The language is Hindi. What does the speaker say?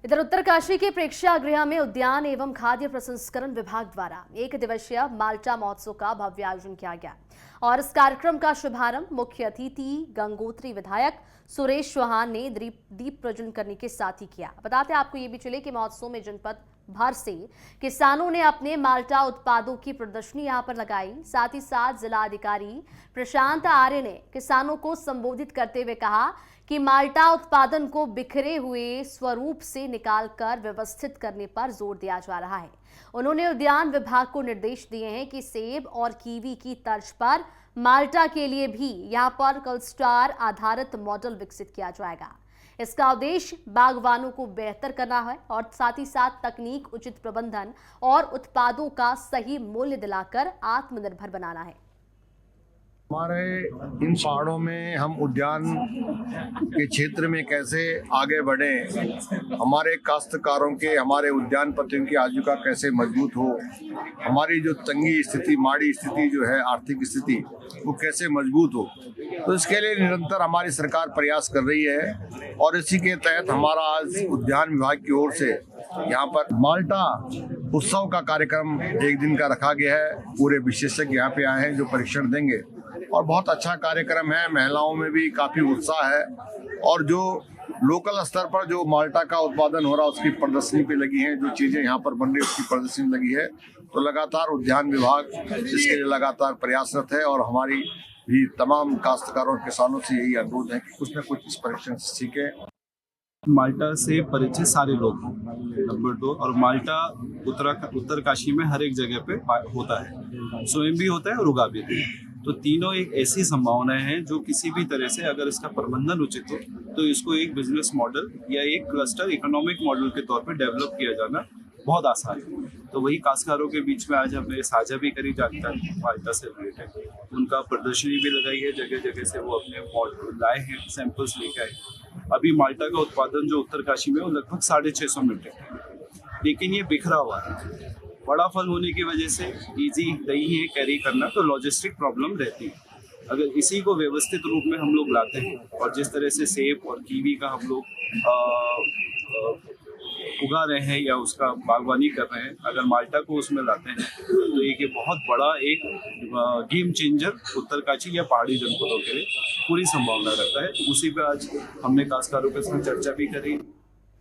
इधर उत्तरकाशी के प्रेक्षागृह में उद्यान एवं खाद्य प्रसंस्करण विभाग द्वारा 1 दिवसीय माल्टा महोत्सव का भव्य आयोजन किया गया और इस कार्यक्रम का शुभारंभ मुख्य अतिथि गंगोत्री विधायक सुरेश चौहान ने दीप प्रज्वलन करने के साथ ही किया। बताते आपको ये भी चले कि महोत्सव में जनपद भर से किसानों ने अपने माल्टा उत्पादों की प्रदर्शनी यहां पर लगाई। साथ ही साथ जिला अधिकारी प्रशांत आर्य ने किसानों को संबोधित करते हुए कहा कि माल्टा उत्पादन को बिखरे हुए स्वरूप से निकालकर व्यवस्थित करने पर जोर दिया जा रहा है। उन्होंने उद्यान विभाग को निर्देश दिए हैं कि सेब और कीवी की तर्ज पर माल्टा के लिए भी यहां पर क्लस्टर आधारित मॉडल विकसित किया जाएगा। इसका उद्देश्य बागवानों को बेहतर करना है और साथ ही साथ तकनीक, उचित प्रबंधन और उत्पादों का सही मूल्य दिलाकर आत्मनिर्भर बनाना है। हमारे इन पहाड़ों में हम उद्यान के क्षेत्र में कैसे आगे बढ़ें, हमारे काश्तकारों के, हमारे उद्यानपतियों की आजीविका कैसे मजबूत हो, हमारी जो तंगी स्थिति, माड़ी स्थिति जो है, आर्थिक स्थिति, वो कैसे मजबूत हो, तो इसके लिए निरंतर हमारी सरकार प्रयास कर रही है। और इसी के तहत हमारा आज उद्यान विभाग की ओर से यहाँ पर माल्टा उत्सव का कार्यक्रम 1 दिन का रखा गया है। पूरे विशेषज्ञ यहाँ पे आए हैं जो परीक्षण देंगे और बहुत अच्छा कार्यक्रम है। महिलाओं में भी काफी उत्साह है और जो लोकल स्तर पर जो माल्टा का उत्पादन हो रहा है उसकी प्रदर्शनी पे लगी है, जो चीजें यहाँ पर बन रही है उसकी प्रदर्शनी लगी है। तो लगातार उद्यान विभाग इसके लिए लगातार प्रयासरत है और हमारी भी तमाम काश्तकारों और किसानों से यही अनुरोध है कि कुछ न कुछ इस परीक्षण से सीखें। माल्टा से परिचित सारे लोग हैं, नंबर 2, और माल्टा उत्तरकाशी में हर एक जगह पे होता है, स्वयं भी होता है और उगा भी है। तो तीनों एक ऐसी संभावनाएं हैं जो किसी भी तरह से अगर इसका प्रबंधन उचित हो तो इसको एक बिजनेस मॉडल या एक क्लस्टर इकोनॉमिक मॉडल के तौर पे डेवलप किया जाना बहुत आसान है। तो वही काश्तकारों के बीच में आज हमने साझा भी करी जाता है माल्टा से रिलेटेड, उनका प्रदर्शनी भी लगाई है, जगह जगह से वो अपने मॉडल लाए हैं, सैंपल्स लेके आए। अभी माल्टा का उत्पादन जो उत्तरकाशी में वो लगभग 650 मीट्रिक है, लेकिन ये बिखरा हुआ है। बड़ा फल होने की वजह से इजी नहीं है कैरी करना, तो लॉजिस्टिक प्रॉब्लम रहती है। अगर इसी को व्यवस्थित रूप में हम लोग लाते हैं और जिस तरह से सेब और कीवी का हम लोग उगा रहे हैं या उसका बागवानी कर रहे हैं, अगर माल्टा को उसमें लाते हैं तो एक बहुत बड़ा एक गेम चेंजर उत्तरकाशी या पहाड़ी जनपदों के लिए पूरी संभावना रहता है। तो उसी पे आज हमने काश्तकारों के साथ चर्चा भी करी।